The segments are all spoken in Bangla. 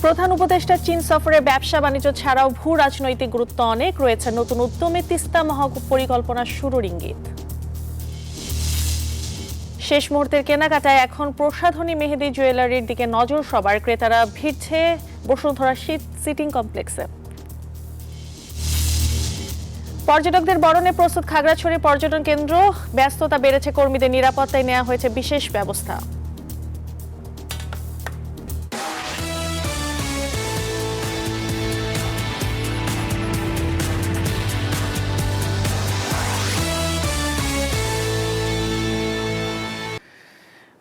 প্রধান উপদেষ্টা চীন সফরে ব্যবসা বাণিজ্য ছাড়াও ভূ রাজনৈতিক গুরুত্ব অনেক রয়েছে। নতুন উদ্যমে তিস্তা মহাপরিকল্পনার শুরুর ইঙ্গিত। শেষ মুহূর্তের কেনাকাটায় এখন প্রসাধনী মেহেদি জুয়েলারির দিকে নজর সবার। ক্রেতারা ভিড়ছে বসুন্ধরা সিটিং কমপ্লেক্সে। পর্যটকদের বরণে প্রস্তুত খাগড়াছড়ি পর্যটন কেন্দ্র। ব্যস্ততা বেড়েছে, কর্মীদের নিরাপত্তায় নেওয়া হয়েছে বিশেষ ব্যবস্থা।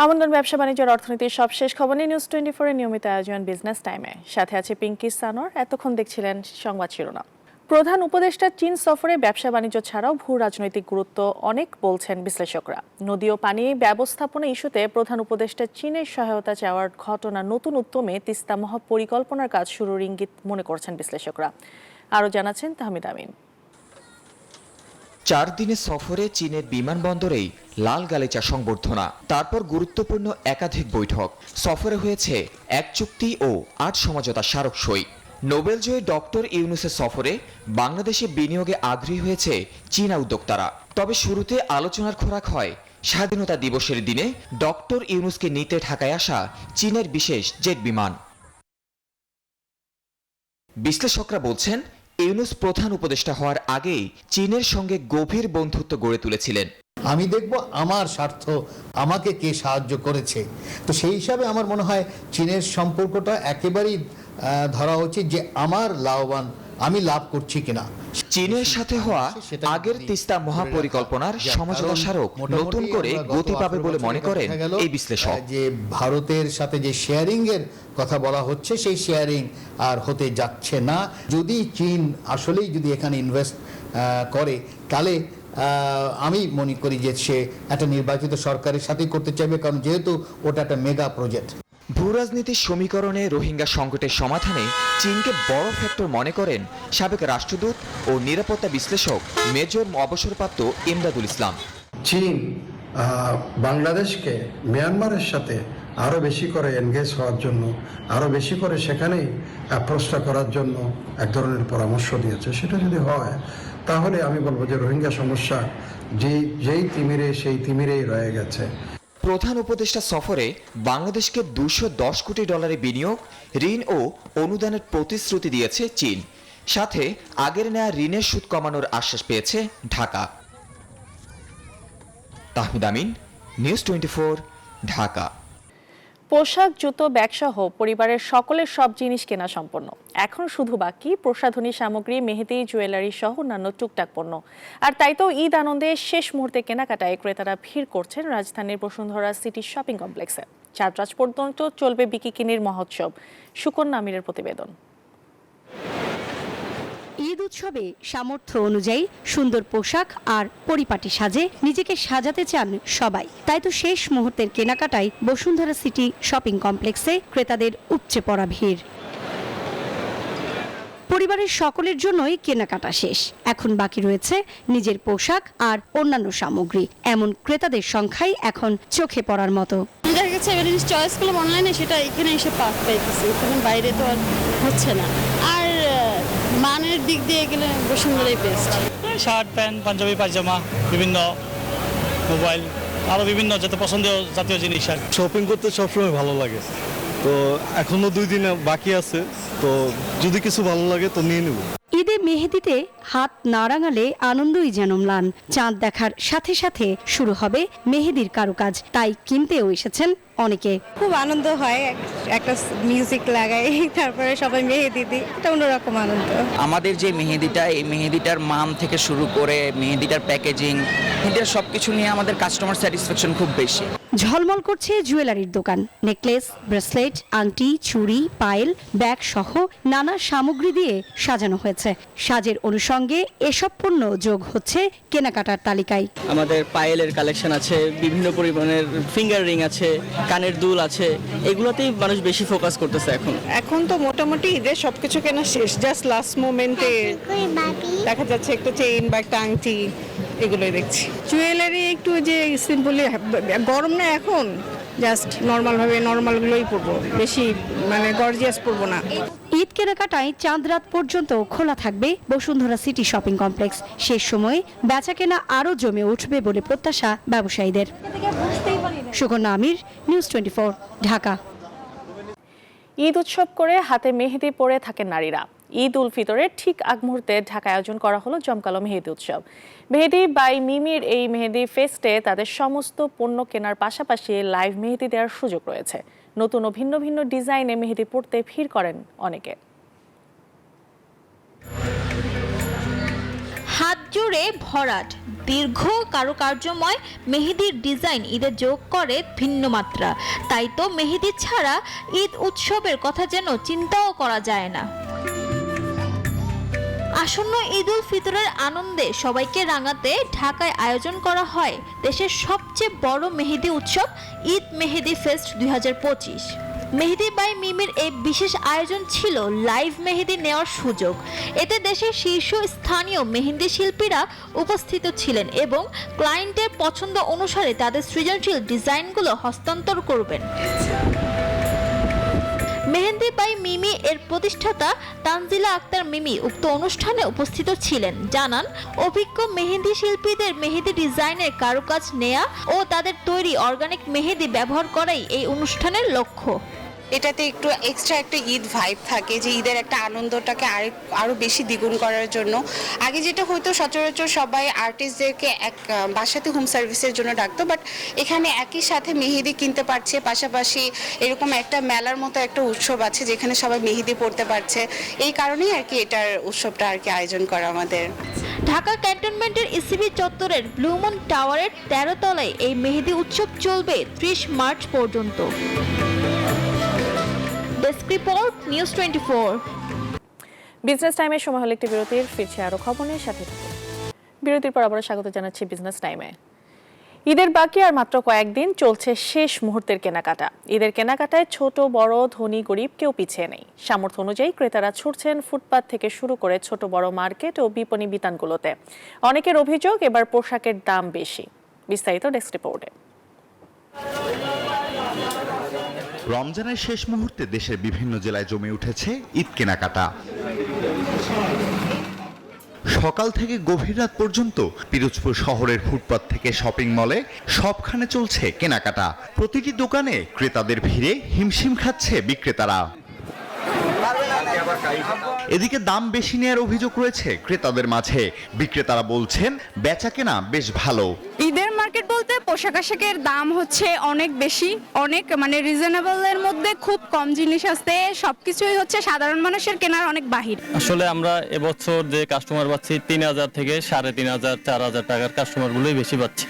আমন্ত্রণ ব্যবসা বাণিজ্যের অর্থনীতির সবশেষ খবর নিয়ে নিউজ 24 এর নিয়মিত আয়োজন বিজনেস টাইমে। সাথে আছে পিঙ্কি সানোর। এতক্ষণ দেখছিলেন সংবাদ শিরোনাম। প্রধান উপদেষ্টা চীন সফরে ব্যবসা বাণিজ্য ছাড়াও ভূ রাজনৈতিক গুরুত্ব অনেক বলছেন বিশ্লেষকরা। নদী ও পানি ব্যবস্থাপনা ইস্যুতে প্রধান উপদেষ্টা চীনের সহায়তা চাওয়ার ঘটনা নতুন উদ্যমে তিস্তা মহাপরিকল্পনার কাজ শুরুর ইঙ্গিত মনে করছেন বিশ্লেষকরা। আরও জানাচ্ছেন তাহমিদ আমিন। 4 দিনের সফরে চীনের বিমানবন্দরেই লাল গালিচা সংবর্ধনা, তারপর গুরুত্বপূর্ণ একাধিক বৈঠক। সফরে হয়েছে 1 চুক্তি ও 8 সমঝোতা স্মারক সই। নোবেলজয়ী ডক্টর ইউনূসের সফরে বাংলাদেশে বিনিয়োগে আগ্রহী হয়েছে চীনা উদ্যোক্তারা। তবে শুরুতে আলোচনার খোরাক হয় স্বাধীনতা দিবসের দিনে ডক্টর ইউনূসকে নিতে ঢাকায় আসা চীনের বিশেষ জেট বিমান। বিশ্লেষকরা বলছেন, ইউনূস প্রধান উপদেষ্টা হওয়ার আগেই চীনের সঙ্গে গভীর বন্ধুত্ব গড়ে তুলেছিলেন। আমি দেখব আমার স্বার্থ আমাকে কে সাহায্য করেছে, তো সেই হিসাবে আমার মনে হয় চীনের সম্পর্কটা একেবারেই ধরা উচিত যে আমার লাভবান আমি লাভ করছি কিনা। চীনের সাথে হওয়া আগের তিস্তা মহাপরিকল্পনার সমঝোতা স্মারক নতুন করে গতি পাবে বলে মনে করেন এই বিশ্লেষক। যে ভারতের সাথে যে শেয়ারিং এর কথা বলা হচ্ছে, সেই শেয়ারিং আর হতে যাচ্ছে না। যদি চীন আসলেই যদি এখানে ইনভেস্ট করে, তাহলে আমি মনে করি যে সে একটা নির্বাচিত সরকারের সাথেই করতে চাইবে, কারণ যেহেতু ওটা একটা মেগা প্রজেক্ট। ভূরাজনীতির সমীকরণে রোহিঙ্গা সংকটের সমাধানে চীনকে বড় ফ্যাক্টর মনে করেন সাবেক রাষ্ট্রদূত ও নিরাপত্তা বিশ্লেষক মেজর অবসরপ্রাপ্ত ইমদাদুল ইসলাম। চীন বাংলাদেশকে মিয়ানমারের সাথে আরও বেশি করে এনগেজ হওয়ার জন্য, আরও বেশি করে সেখানেই অ্যাপ্রোচটা করার জন্য এক ধরনের পরামর্শ দিয়েছে। সেটা যদি হয়, তাহলে আমি বলবো যে রোহিঙ্গা সমস্যা যেই তিমিরে সেই তিমিরেই রয়ে গেছে। প্রধান উপদেষ্টা সফরে বাংলাদেশকে $210 কোটি বিনিয়োগ, ঋণ ও অনুদানের প্রতিশ্রুতি দিয়েছে চীন। সাথে আগের নেয়া ঋণের সুদ কমানোর আশ্বাস পেয়েছে ঢাকা। তাহমিদ আমিন, নিউজ 24, ঢাকা। পোশাক, জুতো, ব্যাগসহ পরিবারের সকলের সব জিনিস কেনা সম্পন্ন। এখন শুধু বাকি প্রসাধনী সামগ্রী, মেহেদি, জুয়েলারি সহ অন্যান্য টুকটাক পণ্য। আর তাই তো ঈদ আনন্দে শেষ মুহূর্তে কেনাকাটায় ক্রেতারা ভিড় করছেন রাজধানীর বসুন্ধরা সিটি শপিং কমপ্লেক্সে। চাঁদ রাত পর্যন্ত চলবে বিকিনির মহোৎসব। সুকন্যা আমিরের প্রতিবেদন। ঈদ উৎসবে সামর্থ্য অনুযায়ী সুন্দর পোশাক আর পরিপাটি সাজে নিজেকে সাজাতে চান সবাই। তাই তো শেষ মুহূর্তের কেনাকাটায় বসুন্ধরা সিটি শপিং কমপ্লেক্সে ক্রেতাদের উপচে পড়া ভিড়। পরিবারের সকলের জন্যই কেনাকাটা শেষ। এখন বাকি রয়েছে নিজের পোশাক আর অন্যান্য সামগ্রী। এমন ক্রেতাদের সংখ্যাই এখন চোখে পড়ার মতো। দেখা গেছে এবার জিনিস চয়েস করলাম অনলাইনে, সেটা এখানে এসে পাইতেছি, এখানে বাইরে তো আর হচ্ছে না। আর মানের দিক দিয়ে গেলে বসুন্ধরাই বেস্ট। শার্ট, প্যান্ট, পাঞ্জাবি, পায়জামা, বিভিন্ন মোবাইল, আরও বিভিন্ন যাতে পছন্দের জাতীয় জিনিস। আর শপিং করতে সবসময় ভালো লাগে, তো এখনো 2 দিন বাকি আছে, তো যদি কিছু ভালো লাগে তো নিয়ে নেব। ঈদে মেহেদিতে হাত না রাঙালে আনন্দই যেন ম্লান। চাঁদ দেখার সাথে সাথে শুরু হবে মেহেদির কারুকাজ, তাই কিনতেও এসেছেন অনেকে। খুব আনন্দ হয়, একটা মিউজিক লাগাই, তারপরে সবাই মেহেদি দিই, এটা অন্যরকম আনন্দ। আমাদের যে মেহেদিটা, এই মেহেদিটার মান থেকে শুরু করে মেহেদিটার প্যাকেজিং, মেহেদিটার সবকিছু নিয়ে আমাদের কাস্টমার স্যাটিসফ্যাকশন খুব বেশি। ঝলমল করছে জুয়েলারির দোকান। নেকলেস, ব্রেসলেট, আংটি, চুড়ি, পায়েল, ব্যাগ সহ নানা সামগ্রী দিয়ে সাজানো হয়েছে। সাজের অনুষঙ্গে এসব পণ্য যোগ হচ্ছে কেনাকাটার তালিকায়। আমাদের পায়েলের কালেকশন আছে, বিভিন্ন পরিমাণের ফিঙ্গার রিং আছে, কানের দুল আছে, এগুলোতেই মানুষ বেশি ফোকাস করতেছে এখন। এখন তো মোটামুটি ঈদের সবকিছু কেনা শেষ, জাস্ট লাস্ট মোমেন্টে দেখা যাচ্ছে একটা চেইন বা একটা আংটি, এগুলোই দেখছি। জুয়েলারি একটু যে সিম্পলি, গরম না এখন, জাস্ট নর্মালগুলোই পরবো, বেশি মানে গর্জিয়াস পরবো না। ঈদ কেনাকাটায় চাঁদ রাত পর্যন্ত খোলা থাকবে বসুন্ধরা সিটি শপিং কমপ্লেক্স। শেষ সময়ে বেচাকেনা আরও জমে উঠবে বলে প্রত্যাশা ব্যবসায়ীদের। সুকন্যা আমির, নিউজ 24, ঢাকা। ঈদ উৎসব করে হাতে মেহেদি পরে থাকেন নারীরা। ঈদ উল ফিতরের ঠিক আগ মুহূর্তে ঢাকায় আয়োজন করা হলো জমকালো মেহেদি উৎসব। মেহেদি বাই মিমির এই মেহেদি ফেস্টে তাদের সমস্ত পণ্য কেনার পাশাপাশি লাইভ মেহেদি দেওয়ার সুযোগ রয়েছে। নতুন ও ভিন্ন ভিন্ন ডিজাইনে মেহেদি পরতে ভিড় করেন অনেকে। হাত জুড়ে ভরাট দীর্ঘ কারুকার্যময় মেহেদির ডিজাইন ঈদে যোগ করে ভিন্ন মাত্রা। তাই তো মেহেদি ছাড়া ঈদ উৎসবের কথা যেন চিন্তাও করা যায় না। আসন্ন ঈদ উল ফিতরের আনন্দে সবাইকে রাঙাতে ঢাকায় আয়োজন করা হয় দেশের সবচেয়ে বড় মেহেদি উৎসব ঈদ মেহেদি ফেস্ট 2025। মেহেদি বাই মিমির এই বিশেষ আয়োজন ছিল লাইভ মেহেদি নেওয়ার সুযোগ। এতে দেশের শীর্ষ স্থানীয় মেহেদি শিল্পীরা উপস্থিত ছিলেন এবং ক্লায়েন্টের পছন্দ অনুসারে তাদের সৃজনশীল ডিজাইনগুলো হস্তান্তর করবেন। মেহেদি বাই মিমি এর প্রতিষ্ঠাতা তানজিলা আক্তার মিমি উক্ত অনুষ্ঠানে উপস্থিত ছিলেন। জানান, অভিজ্ঞ মেহেদি শিল্পীদের মেহেদি ডিজাইনের কারুকাজ নেয়া ও তাদের তৈরি অর্গানিক মেহেদি ব্যবহার করাই এই অনুষ্ঠানের লক্ষ্য। এটাতে একটু এক্সট্রা একটা ঈদ ভাইব থাকে, যে ঈদের একটা আনন্দটাকে আরও বেশি দ্বিগুণ করার জন্য। আগে যেটা হয়তো সচরাচর সবাই আর্টিস্টদেরকে এক বাসাতে হোম সার্ভিসের জন্য ডাকতো, বাট এখানে একই সাথে মেহেদি কিনতে পারছে, পাশাপাশি এরকম একটা মেলার মতো একটা উৎসব আছে যেখানে সবাই মেহেদি পড়তে পারছে। এই কারণেই আর কি এটার উৎসবটা আর কি আয়োজন করা আমাদের। ঢাকা ক্যান্টনমেন্টের ইসিবি চত্বরের ব্লুমুন টাওয়ারের 13 তলায় এই মেহেদি উৎসব চলবে 30 মার্চ পর্যন্ত। Desk report, news 24। বিজনেস টাইমের সময় হলো একটি বিরতির। ফিরছে আরো খবর নিয়ে, সাথে থাকুন। বিরতির পর আবারও স্বাগত জানাচ্ছি বিজনেস টাইমে। ঈদের বাকি আর মাত্র কয়েকদিন, চলছে শেষ মুহূর্তের কেনাকাটা। ঈদের কেনাকাটায় ছোট বড় ধনী গরিব কেউ পিছিয়ে নেই। সামর্থ্য অনুযায়ী ক্রেতারা ছুটছেন ফুটপাত থেকে শুরু করে ছোট বড় মার্কেট ও বিপণী বিতানগুলোতে। অনেকের অভিযোগ, এবার পোশাকের দাম বেশি। বিস্তারিত ডেস্ক রিপোর্টে। রমজানের শেষ মুহূর্তে দেশের বিভিন্ন জেলায় জমে উঠেছে ঈদ কেনাকাটা। সকাল থেকে গভীর রাত পর্যন্ত পিরোজপুর শহরের ফুটপাত থেকে শপিং মলে সবখানে চলছে কেনাকাটা। প্রতিটি দোকানে ক্রেতাদের ভিড়ে হিমশিম খাচ্ছে বিক্রেতারা। এদিকে দাম বেশি নেওয়ার অভিযোগ রয়েছে ক্রেতাদের মাঝে। বিক্রেতারা বলছেন বেচাকেনা বেশ ভালো। ঈদের মার্কেট বলতে পোশাক আশাকের দাম হচ্ছে অনেক বেশি, অনেক মানে রিজনেবলের মধ্যে খুব কম জিনিস আছে। সবকিছুই হচ্ছে সাধারণ মানুষের কেনার অনেক বাহির। আসলে আমরা এবছর যে কাস্টমার পাচ্ছি 3000 থেকে 3500 4000 টাকার কাস্টমারগুলোই বেশি পাচ্ছি।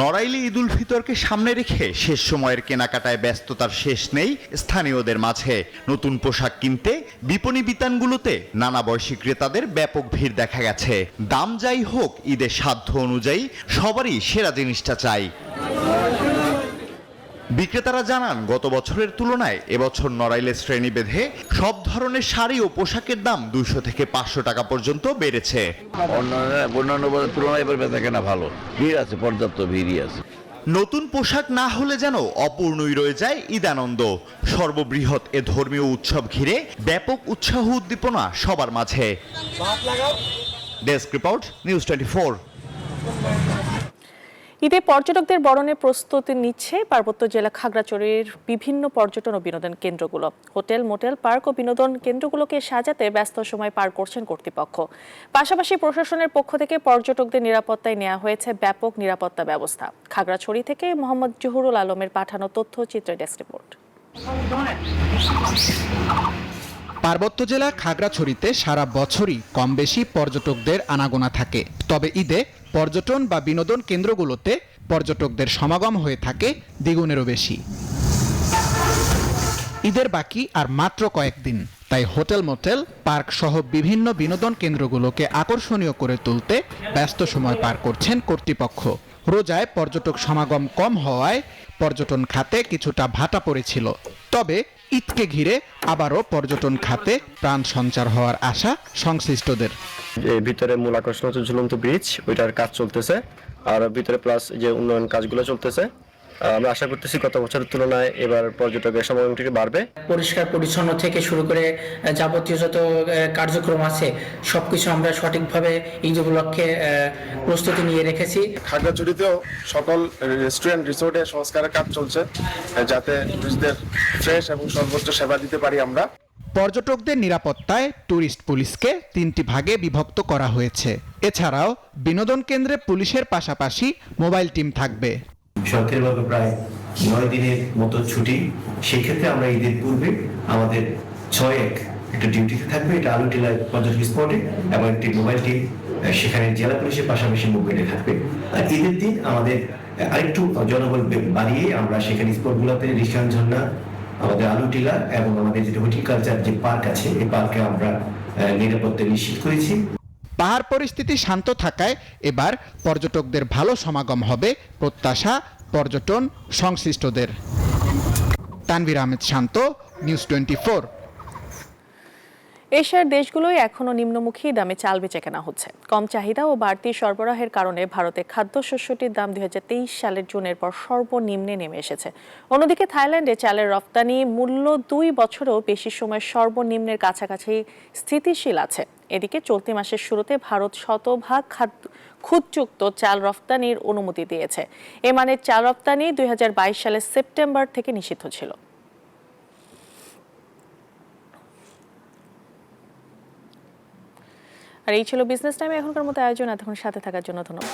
নড়াইলে ঈদ উল ফিতরকে সামনে রেখে শেষ সময়ের কেনাকাটায় ব্যস্ততার শেষ নেই স্থানীয়দের মাঝে। নতুন পোশাক কিনতে বিপণী বিতানগুলোতে নানা বয়সী ক্রেতাদের ব্যাপক ভিড় দেখা গেছে। দাম যাই হোক, ঈদের সাধ্য অনুযায়ী সবারই সেরা জিনিসটা চাই। বিক্রেতারা জানান, গত বছরের তুলনায় এবছর নড়াইলে শ্রেণী বেঁধে সব ধরনের শাড়ি ও পোশাকের দাম 200 থেকে 500 টাকা পর্যন্ত বেড়েছে। অন্যান্য তুলনায় এবার বেচাকেনা ভালো, ভিড় আছে, পর্যাপ্ত ভিড়ই আছে। নতুন পোশাক না হলে যেন অপূর্ণই রয়ে যায় ঈদানন্দ। সর্ববৃহৎ এ ধর্মীয় উৎসব ঘিরে ব্যাপক উৎসাহ উদ্দীপনা সবার মাঝে। Desk report, news 24। ঈদে পর্যটকদের বরণে প্রস্তুতি নিচ্ছে পার্বত্য জেলা খাগড়াছড়ির বিভিন্ন পর্যটন ও বিনোদন কেন্দ্রগুলো। হোটেল, মোটেল, পার্ক ও বিনোদন কেন্দ্রগুলোকে সাজাতে ব্যস্ত সময় পার করছেন কর্তৃপক্ষ। পাশাপাশি প্রশাসনের পক্ষ থেকে পর্যটকদের নিরাপত্তায় নেওয়া হয়েছে ব্যাপক নিরাপত্তা ব্যবস্থা। খাগড়াছড়ি থেকে মোহাম্মদ জহুরুল আলমের পাঠানো তথ্যচিত্র ডেস্ক রিপোর্ট। পার্বত্য জেলা খাগড়াছড়িতে সারা বছরই কম বেশি পর্যটকদের আনাগোনা থাকে। তবে ঈদে পর্যটন বা বিনোদন কেন্দ্রগুলোতে পর্যটকদের সমাগম হয়ে থাকে দ্বিগুণেরও বেশি। ঈদের বাকি আর মাত্র কয়েকদিন, তাই হোটেল, মোটেল, পার্ক সহ বিভিন্ন বিনোদন কেন্দ্রগুলোকে আকর্ষণীয় করে তুলতে ব্যস্ত সময় পার করছেন কর্তৃপক্ষ। রোজায় পর্যটক সমাগম কম হওয়ায় পর্যটন খাতে কিছুটা ভাটা পড়েছিল। তবে ঈদকে ঘিরে আবারও পর্যটন খাতে প্রাণ সঞ্চার হওয়ার আশা সংশ্লিষ্টদের। ভিতরে মূল আকর্ষণ হচ্ছে ঝুলন্ত ব্রিজ, ওইটার কাজ চলতেছে, আর ভিতরে প্লাস যে উন্নয়ন কাজগুলো চলতেছে, আমরা আশা করতেছি গত বছরের তুলনায় এবার পর্যটকের সমাগমটি বাড়বে। পরিষ্কার পরিচ্ছন্ন থেকে শুরু করে যাবতীয় যত কার্যক্রম আছে সবকিছু আমরা সঠিকভাবে ঈদ উপলক্ষে প্রস্তুতি নিয়ে রেখেছি। খাগড়াছড়িতেও সকল রেস্টুরেন্ট রিসোর্টে সংস্কারের কাজ চলছে, যাতে টুরিস্টদের ফ্রেশ এবং সর্বোচ্চ সেবা দিতে পারি আমরা। পর্যটকদের নিরাপত্তায় ট্যুরিস্ট পুলিশকে 3টি ভাগে বিভক্ত করা হয়েছে। এছাড়াও বিনোদন কেন্দ্রে পুলিশের পাশাপাশি মোবাইল টিম থাকবে। সরকারিভাবে প্রায় 9 দিনের মতো ছুটি, সেই ক্ষেত্রে আমরা ঈদের পূর্বে আমাদের 6-1 একটা ডিউটিতে থাকবে, এটা আলুটিলা পর্যটক স্পটে, এবং একটি মোবাইল টিম সেখানে জেলা পুলিশের পাশাপাশি মোবাইলে থাকবে। আর ঈদের দিন আমাদের আরেকটু জনবল বাড়িয়ে আমরা সেখানে স্পটগুলোতে রিশান ঝর্ণা, আমাদের আলুটিলা এবং আমাদের যে হর্টিকালচার যে পার্ক আছে এই পার্কে আমরা নিরাপত্তা নিশ্চিত করেছি। পাহাড় পরিস্থিতি শান্ত থাকায় এবার পর্যটকদের ভালো সমাগম হবে প্রত্যাশা পর্যটন সংশ্লিষ্টদের। তানভীর আহমেদ শান্ত, নিউজ 24। এশিয়ার দেশগুলোই এখনও নিম্নমুখী দামে চাল বেচে কেনা হচ্ছে। কম চাহিদা ও বাড়তি সরবরাহের কারণে ভারতে খাদ্যশস্যটির দাম 2023 সালের জুনের পর সর্বনিম্নে নেমে এসেছে। অন্যদিকে থাইল্যান্ডে চালের রপ্তানি মূল্য 2 বছরও বেশি সময় সর্বনিম্নের কাছাকাছি স্থিতিশীল আছে। এদিকে চলতি মাসের শুরুতে ভারত শতভাগ খুদযুক্ত চাল রপ্তানির অনুমতি দিয়েছে। এ মানের চাল রপ্তানি 2022 সালের সেপ্টেম্বর থেকে নিষিদ্ধ ছিল। আর এই ছিল বিজনেস টাইম এখনকার মতো আয়োজন। এতক্ষণ সাথে থাকার জন্য ধন্যবাদ।